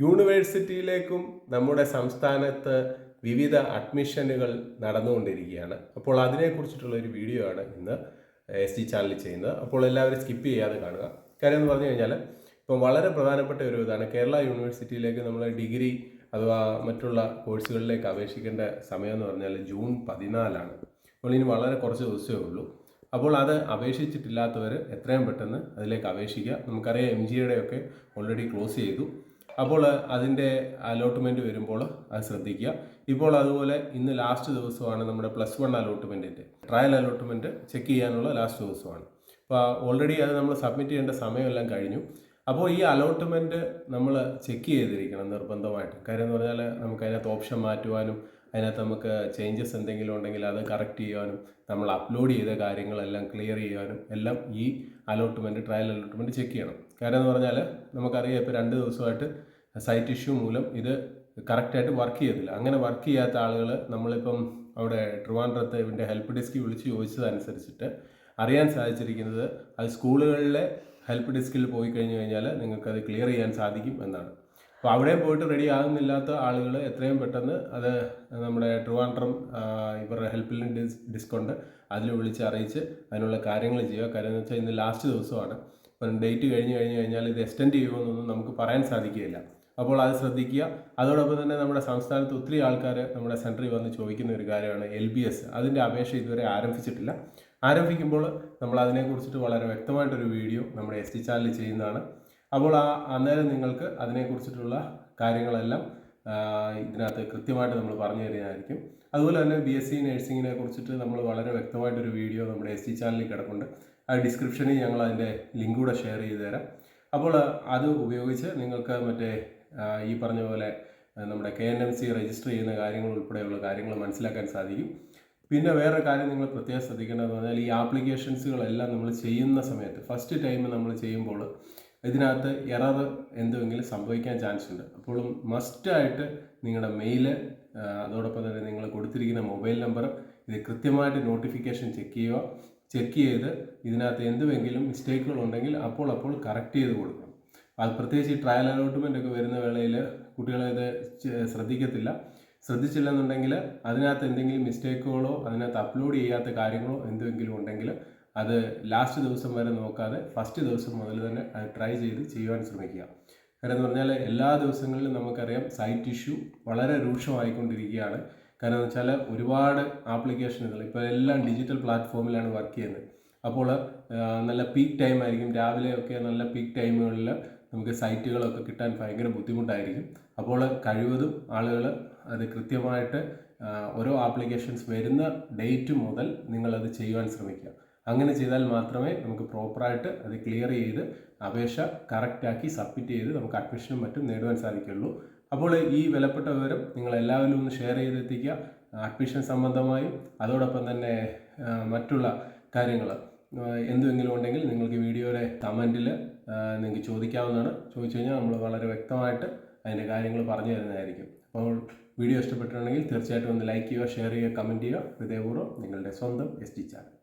യൂണിവേഴ്സിറ്റിയിലേക്കും നമ്മുടെ സംസ്ഥാനത്ത് വിവിധ അഡ്മിഷനുകൾ നടന്നുകൊണ്ടിരിക്കുകയാണ്. അപ്പോൾ അതിനെക്കുറിച്ചിട്ടുള്ള ഒരു വീഡിയോ ആണ് ഇന്ന് SG ചാനലിൽ ചെയ്യുന്നത്. അപ്പോൾ എല്ലാവരും സ്കിപ്പ് ചെയ്യാതെ കാണുക. കാര്യം എന്ന് പറഞ്ഞു കഴിഞ്ഞാൽ ഇപ്പം വളരെ പ്രധാനപ്പെട്ട ഒരു ഇതാണ്, കേരള യൂണിവേഴ്സിറ്റിയിലേക്ക് നമ്മൾ ഡിഗ്രി അഥവാ മറ്റുള്ള കോഴ്സുകളിലേക്ക് അപേക്ഷിക്കേണ്ട സമയം എന്ന് പറഞ്ഞാൽ ജൂൺ 14 അപ്പോൾ ഇനി വളരെ കുറച്ച് ദിവസമേ ഉള്ളൂ. അപ്പോൾ അത് അപേക്ഷിച്ചിട്ടില്ലാത്തവർ എത്രയും പെട്ടെന്ന് അതിലേക്ക് അപേക്ഷിക്കുക. നമുക്കറിയാം MGയുടെ ഒക്കെ ഓൾറെഡി ക്ലോസ് ചെയ്തു. അപ്പോൾ അതിൻ്റെ അലോട്ട്മെൻറ്റ് വരുമ്പോൾ അത് ശ്രദ്ധിക്കുക. ഇപ്പോൾ അതുപോലെ ഇന്ന് ലാസ്റ്റ് ദിവസമാണ് നമ്മുടെ +1 അലോട്ട്മെൻറ്റിൻ്റെ ട്രയൽ അലോട്ട്മെൻറ്റ് ചെക്ക് ചെയ്യാനുള്ള ലാസ്റ്റ് ദിവസമാണ്. അപ്പോൾ ഓൾറെഡി അത് നമ്മൾ സബ്മിറ്റ് ചെയ്യേണ്ട സമയമെല്ലാം കഴിഞ്ഞു. അപ്പോൾ ഈ അലോട്ട്മെൻറ്റ് നമ്മൾ ചെക്ക് ചെയ്തിരിക്കണം നിർബന്ധമായിട്ട്. കാര്യം എന്ന് പറഞ്ഞാൽ നമുക്ക് അതിനകത്ത് ഓപ്ഷൻ മാറ്റുവാനും അതിനകത്ത് നമുക്ക് ചേഞ്ചസ് എന്തെങ്കിലും ഉണ്ടെങ്കിൽ അത് കറക്റ്റ് ചെയ്യാനും നമ്മൾ അപ്ലോഡ് ചെയ്ത കാര്യങ്ങളെല്ലാം ക്ലിയർ ചെയ്യാനും എല്ലാം ഈ അലോട്ട്മെൻറ്റ് ട്രയൽ അലോട്ട്മെൻറ്റ് ചെക്ക് ചെയ്യണം. കാര്യം എന്ന് പറഞ്ഞാൽ നമുക്കറിയാം ഇപ്പോൾ 2 ദിവസമായിട്ട് സൈറ്റ് ഇഷ്യൂ മൂലം ഇത് കറക്റ്റായിട്ട് വർക്ക് ചെയ്തില്ല. അങ്ങനെ വർക്ക് ചെയ്യാത്ത ആളുകൾ നമ്മളിപ്പം അവിടെ ട്രിവാൻഡ്രത്ത് ഇതിൻ്റെ ഹെൽപ്പ് ഡെസ്കിൽ വിളിച്ച് ചോദിച്ചതനുസരിച്ചിട്ട് അറിയാൻ സാധിച്ചിരിക്കുന്നത് അത് സ്കൂളുകളിലെ ഹെൽപ്പ് ഡെസ്കിൽ പോയി കഴിഞ്ഞാൽ നിങ്ങൾക്കത് ക്ലിയർ ചെയ്യാൻ സാധിക്കും എന്നാണ്. അപ്പോൾ അവിടെയും പോയിട്ട് റെഡി ആകുന്നില്ലാത്ത ആളുകൾ എത്രയും പെട്ടെന്ന് അത് നമ്മുടെ ട്രിവാൻഡ്രം ഇവരുടെ ഹെൽപ്പ് ലൈൻ ഡെസ്ക് ഉണ്ട്, അതിൽ വിളിച്ച് അറിയിച്ച് അതിനുള്ള കാര്യങ്ങൾ ചെയ്യുക. കാര്യം എന്ന് വെച്ചാൽ ഇന്ന് ലാസ്റ്റ് ദിവസമാണ്. അപ്പം ഡേറ്റ് കഴിഞ്ഞ് കഴിഞ്ഞാൽ ഇത് എക്സ്റ്റെൻഡ് ചെയ്യുമെന്നൊന്നും നമുക്ക് പറയാൻ സാധിക്കുകയില്ല. അപ്പോൾ അത് ശ്രദ്ധിക്കുക. അതോടൊപ്പം തന്നെ നമ്മുടെ സംസ്ഥാനത്ത് ഒത്തിരി ആൾക്കാർ നമ്മുടെ സെൻറ്ററിൽ വന്ന് ചോദിക്കുന്ന ഒരു കാര്യമാണ് LBS. അതിൻ്റെ അപേക്ഷ ഇതുവരെ ആരംഭിച്ചിട്ടില്ല. ആരംഭിക്കുമ്പോൾ നമ്മൾ അതിനെക്കുറിച്ചിട്ട് വളരെ വ്യക്തമായിട്ടൊരു വീഡിയോ നമ്മുടെ SG ചാനലിൽ ചെയ്യുന്നതാണ്. അപ്പോൾ അന്നേരം നിങ്ങൾക്ക് അതിനെക്കുറിച്ചിട്ടുള്ള കാര്യങ്ങളെല്ലാം ഇതിനകത്ത് കൃത്യമായിട്ട് നമ്മൾ പറഞ്ഞു തരുന്നതായിരിക്കും. അതുപോലെ തന്നെ BSc നഴ്സിങ്ങിനെ കുറിച്ചിട്ട് നമ്മൾ വളരെ വ്യക്തമായിട്ടൊരു വീഡിയോ നമ്മുടെ SG ചാനലിൽ കിടപ്പുണ്ട്. ആ ഡിസ്ക്രിപ്ഷനിൽ ഞങ്ങൾ അതിൻ്റെ ലിങ്ക് കൂടെ ഷെയർ ചെയ്ത് തരാം. അപ്പോൾ അത് ഉപയോഗിച്ച് നിങ്ങൾക്ക് മറ്റേ ഈ പറഞ്ഞ പോലെ നമ്മുടെ KNMC രജിസ്റ്റർ ചെയ്യുന്ന കാര്യങ്ങൾ ഉൾപ്പെടെയുള്ള കാര്യങ്ങൾ മനസ്സിലാക്കാൻ സാധിക്കും. പിന്നെ വേറൊരു കാര്യം നിങ്ങൾ പ്രത്യേകം ശ്രദ്ധിക്കേണ്ടതെന്ന് പറഞ്ഞാൽ ഈ ആപ്ലിക്കേഷൻസുകളെല്ലാം നമ്മൾ ചെയ്യുന്ന സമയത്ത് ഫസ്റ്റ് ടൈം നമ്മൾ ചെയ്യുമ്പോൾ ഇതിനകത്ത് എറർ എന്തെങ്കിലും സംഭവിക്കാൻ ചാൻസ് ഉണ്ട്. അപ്പോൾ മസ്റ്റായിട്ട് നിങ്ങളുടെ മെയില് അതോടൊപ്പം തന്നെ നിങ്ങൾ കൊടുത്തിരിക്കുന്ന മൊബൈൽ നമ്പർ ഇത് കൃത്യമായിട്ട് നോട്ടിഫിക്കേഷൻ ചെക്ക് ചെയ്ത് ഇതിനകത്ത് എന്തെങ്കിലും മിസ്റ്റേക്കുകൾ ഉണ്ടെങ്കിൽ അപ്പോൾ കറക്റ്റ് ചെയ്ത് കൊടുക്കണം. അത് പ്രത്യേകിച്ച് ഈ ട്രയൽ അലോട്ട്മെൻ്റ് ഒക്കെ വരുന്ന വേളയിൽ കുട്ടികളത് ശ്രദ്ധിച്ചില്ലെന്നുണ്ടെങ്കിൽ അതിനകത്ത് എന്തെങ്കിലും മിസ്റ്റേക്കുകളോ അതിനകത്ത് അപ്ലോഡ് ചെയ്യാത്ത കാര്യങ്ങളോ എന്തെങ്കിലും ഉണ്ടെങ്കിൽ അത് ലാസ്റ്റ് ദിവസം വരെ നോക്കാതെ ഫസ്റ്റ് ദിവസം മുതൽ തന്നെ അത് ട്രൈ ചെയ്ത് ചെയ്യുവാൻ ശ്രമിക്കുക. കാരണം എന്ന് പറഞ്ഞാൽ എല്ലാ ദിവസങ്ങളിലും നമുക്കറിയാം സൈറ്റ് ഇഷ്യൂ വളരെ രൂക്ഷമായിക്കൊണ്ടിരിക്കുകയാണ്. കാരണം എന്ന് വെച്ചാൽ ഒരുപാട് ആപ്ലിക്കേഷനുകൾ ഇപ്പോൾ എല്ലാം ഡിജിറ്റൽ പ്ലാറ്റ്ഫോമിലാണ് വർക്ക് ചെയ്യുന്നത്. അപ്പോൾ നല്ല പീക്ക് ടൈം ആയിരിക്കും, രാവിലെയൊക്കെ നല്ല പീക്ക് ടൈമുകളിൽ നമുക്ക് സൈറ്റുകളൊക്കെ കിട്ടാൻ ഭയങ്കര ബുദ്ധിമുട്ടായിരിക്കും. അപ്പോൾ കഴിവതും ആളുകൾ അത് കൃത്യമായിട്ട് ഓരോ ആപ്ലിക്കേഷൻസ് വരുന്ന ഡേറ്റ് മുതൽ നിങ്ങളത് ചെയ്യുവാൻ ശ്രമിക്കുക. അങ്ങനെ ചെയ്താൽ മാത്രമേ നമുക്ക് പ്രോപ്പറായിട്ട് അത് ക്ലിയർ ചെയ്ത് അപേക്ഷ കറക്റ്റാക്കി സബ്മിറ്റ് ചെയ്ത് നമുക്ക് അഡ്മിഷനും മറ്റും നേടുവാൻ സാധിക്കുള്ളൂ. അപ്പോൾ ഈ വിലപ്പെട്ട വിവരം നിങ്ങളെല്ലാവരും ഒന്ന് ഷെയർ ചെയ്തെത്തിക്കുക. അഡ്മിഷൻ സംബന്ധമായും അതോടൊപ്പം തന്നെ മറ്റുള്ള കാര്യങ്ങൾ എന്തെങ്കിലും ഉണ്ടെങ്കിൽ നിങ്ങൾക്ക് വീഡിയോയുടെ കമൻറ്റിൽ നിങ്ങൾക്ക് ചോദിക്കാവുന്നതാണ്. ചോദിച്ചു കഴിഞ്ഞാൽ നമ്മൾ വളരെ വ്യക്തമായിട്ട് അതിൻ്റെ കാര്യങ്ങൾ പറഞ്ഞു തരുന്നതായിരിക്കും. അപ്പോൾ വീഡിയോ ഇഷ്ടപ്പെട്ടിട്ടുണ്ടെങ്കിൽ തീർച്ചയായിട്ടും ഒന്ന് ലൈക്ക് ചെയ്യുക, ഷെയർ ചെയ്യുക, കമൻറ്റ് ചെയ്യുക. ഹൃദയപൂർവ്വം നിങ്ങളുടെ സ്വന്തം SG ചാനൽ.